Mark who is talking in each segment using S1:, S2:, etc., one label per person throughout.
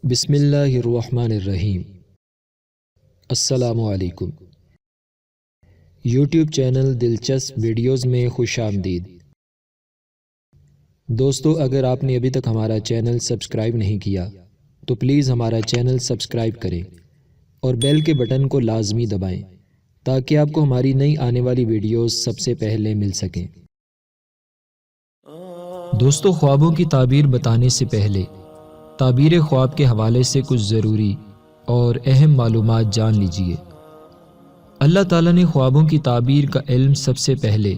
S1: بسم اللہ الرحمن الرحیم۔ السلام علیکم۔ یوٹیوب چینل دلچسپ ویڈیوز میں خوش آمدید۔ دوستو، اگر آپ نے ابھی تک ہمارا چینل سبسکرائب نہیں کیا تو پلیز ہمارا چینل سبسکرائب کریں اور بیل کے بٹن کو لازمی دبائیں تاکہ آپ کو ہماری نئی آنے والی ویڈیوز سب سے پہلے مل سکیں۔ دوستو، خوابوں کی تعبیر بتانے سے پہلے تعبیر خواب کے حوالے سے کچھ ضروری اور اہم معلومات جان لیجئے۔ اللہ تعالیٰ نے خوابوں کی تعبیر کا علم سب سے پہلے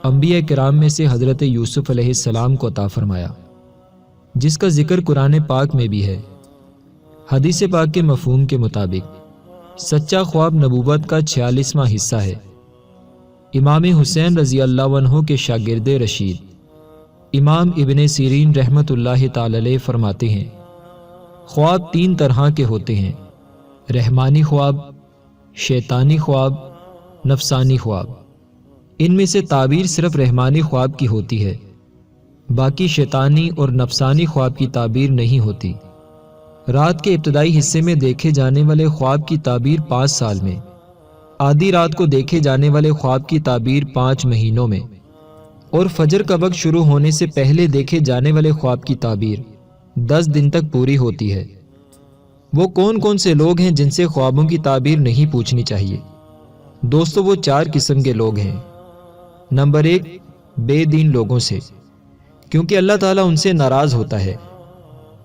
S1: انبیاء کرام میں سے حضرت یوسف علیہ السلام کو عطا فرمایا، جس کا ذکر قرآن پاک میں بھی ہے۔ حدیث پاک کے مفہوم کے مطابق سچا خواب نبوت کا 46واں حصہ ہے۔ امام حسین رضی اللہ عنہ کے شاگرد رشید امام ابن سیرین رحمۃ اللہ تعالی علیہ فرماتے ہیں، خواب 3 طرح کے ہوتے ہیں: رحمانی خواب، شیطانی خواب، نفسانی خواب۔ ان میں سے تعبیر صرف رحمانی خواب کی ہوتی ہے، باقی شیطانی اور نفسانی خواب کی تعبیر نہیں ہوتی۔ رات کے ابتدائی حصے میں دیکھے جانے والے خواب کی تعبیر 5 سال میں، آدھی رات کو دیکھے جانے والے خواب کی تعبیر 5 مہینوں میں، اور فجر کا وقت شروع ہونے سے پہلے دیکھے جانے والے خواب کی تعبیر 10 دن تک پوری ہوتی ہے۔ وہ کون کون سے لوگ ہیں جن سے خوابوں کی تعبیر نہیں پوچھنی چاہیے؟ دوستو، وہ 4 قسم کے لوگ ہیں۔ نمبر 1، بے دین لوگوں سے، کیونکہ اللہ تعالیٰ ان سے ناراض ہوتا ہے۔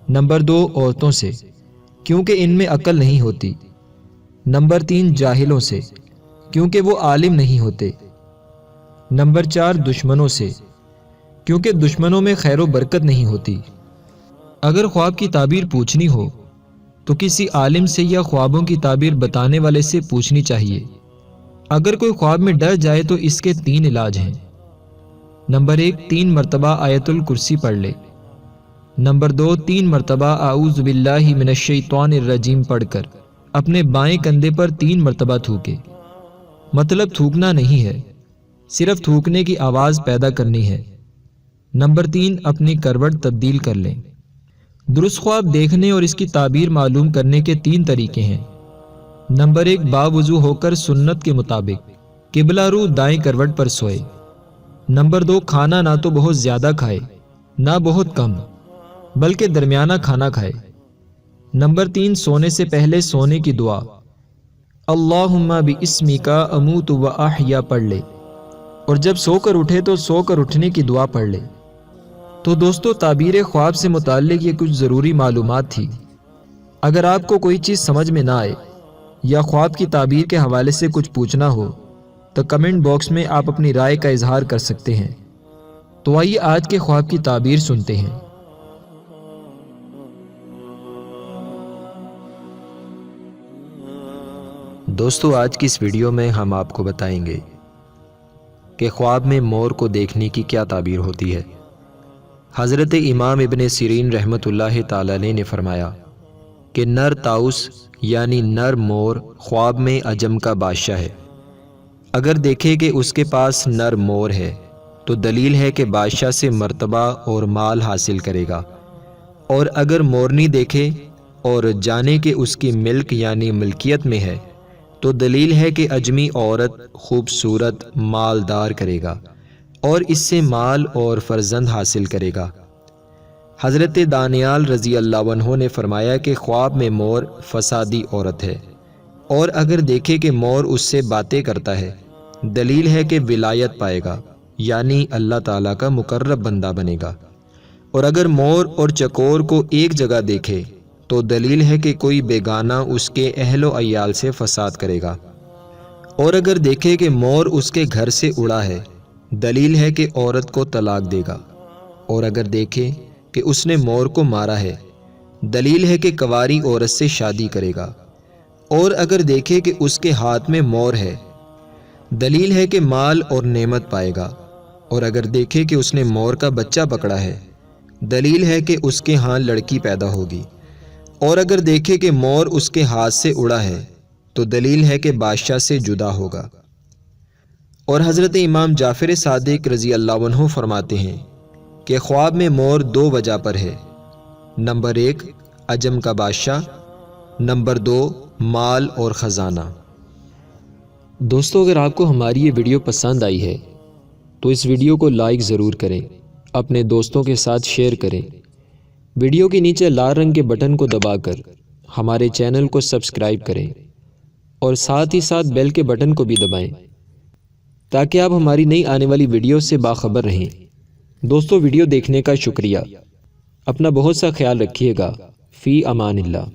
S1: نمبر 2، عورتوں سے، کیونکہ ان میں عقل نہیں ہوتی۔ نمبر 3، جاہلوں سے، کیونکہ وہ عالم نہیں ہوتے۔ نمبر 4، دشمنوں سے، کیونکہ دشمنوں میں خیر و برکت نہیں ہوتی۔ اگر خواب کی تعبیر پوچھنی ہو تو کسی عالم سے یا خوابوں کی تعبیر بتانے والے سے پوچھنی چاہیے۔ اگر کوئی خواب میں ڈر جائے تو اس کے 3 علاج ہیں۔ نمبر 1، 3 مرتبہ آیت الکرسی پڑھ لے۔ نمبر 2، 3 مرتبہ اعوذ باللہ من الشیطان الرجیم پڑھ کر اپنے بائیں کندھے پر 3 مرتبہ تھوکے۔ مطلب تھوکنا نہیں ہے، صرف تھوکنے کی آواز پیدا کرنی ہے۔ نمبر 3، اپنی کروٹ تبدیل کر لیں۔ درست خواب دیکھنے اور اس کی تعبیر معلوم کرنے کے 3 طریقے ہیں۔ نمبر 1، باوضو ہو کر سنت کے مطابق قبلہ رو دائیں کروٹ پر سوئے۔ نمبر 2، کھانا نہ تو بہت زیادہ کھائے نہ بہت کم، بلکہ درمیانہ کھانا کھائے۔ نمبر 3، سونے سے پہلے سونے کی دعا اللہم باسمک اموت و احیا پڑھ لے، اور جب سو کر اٹھے تو سو کر اٹھنے کی دعا پڑھ لے۔ تو دوستو، تعبیر خواب سے متعلق یہ کچھ ضروری معلومات تھی۔ اگر آپ کو کوئی چیز سمجھ میں نہ آئے یا خواب کی تعبیر کے حوالے سے کچھ پوچھنا ہو تو کمنٹ باکس میں آپ اپنی رائے کا اظہار کر سکتے ہیں۔ تو آئیے آج کے خواب کی تعبیر سنتے ہیں۔ دوستو، آج کی اس ویڈیو میں ہم آپ کو بتائیں گے کہ خواب میں مور کو دیکھنے کی کیا تعبیر ہوتی ہے۔ حضرت امام ابن سیرین رحمۃ اللہ تعالی علیہ نے فرمایا کہ نر طاؤس یعنی نر مور خواب میں عجم کا بادشاہ ہے۔ اگر دیکھے کہ اس کے پاس نر مور ہے تو دلیل ہے کہ بادشاہ سے مرتبہ اور مال حاصل کرے گا، اور اگر مورنی دیکھے اور جانے کہ اس کی ملک یعنی ملکیت میں ہے تو دلیل ہے کہ اجمی عورت خوبصورت مالدار کرے گا اور اس سے مال اور فرزند حاصل کرے گا۔ حضرت دانیال رضی اللہ عنہ نے فرمایا کہ خواب میں مور فسادی عورت ہے، اور اگر دیکھے کہ مور اس سے باتیں کرتا ہے دلیل ہے کہ ولایت پائے گا، یعنی اللہ تعالیٰ کا مقرب بندہ بنے گا۔ اور اگر مور اور چکور کو ایک جگہ دیکھے تو دلیل ہے کہ کوئی بیگانہ اس کے اہل و عیال سے فساد کرے گا۔ اور اگر دیکھے کہ مور اس کے گھر سے اڑا ہے دلیل ہے کہ عورت کو طلاق دے گا۔ اور اگر دیکھے کہ اس نے مور کو مارا ہے دلیل ہے کہ کنواری عورت سے شادی کرے گا۔ اور اگر دیکھے کہ اس کے ہاتھ میں مور ہے دلیل ہے کہ مال اور نعمت پائے گا۔ اور اگر دیکھے کہ اس نے مور کا بچہ پکڑا ہے دلیل ہے کہ اس کے ہاں لڑکی پیدا ہوگی۔ اور اگر دیکھے کہ مور اس کے ہاتھ سے اڑا ہے تو دلیل ہے کہ بادشاہ سے جدا ہوگا۔ اور حضرت امام جعفر صادق رضی اللہ عنہ فرماتے ہیں کہ خواب میں مور 2 وجہ پر ہے۔ نمبر 1، عجم کا بادشاہ، نمبر 2 مال اور خزانہ۔ دوستو، اگر آپ کو ہماری یہ ویڈیو پسند آئی ہے تو اس ویڈیو کو لائک ضرور کریں، اپنے دوستوں کے ساتھ شیئر کریں، ویڈیو کے نیچے لال رنگ کے بٹن کو دبا کر ہمارے چینل کو سبسکرائب کریں اور ساتھ ہی ساتھ بیل کے بٹن کو بھی دبائیں تاکہ آپ ہماری نئی آنے والی ویڈیو سے باخبر رہیں۔ دوستو، ویڈیو دیکھنے کا شکریہ، اپنا بہت سا خیال رکھیے گا۔ فی امان اللہ۔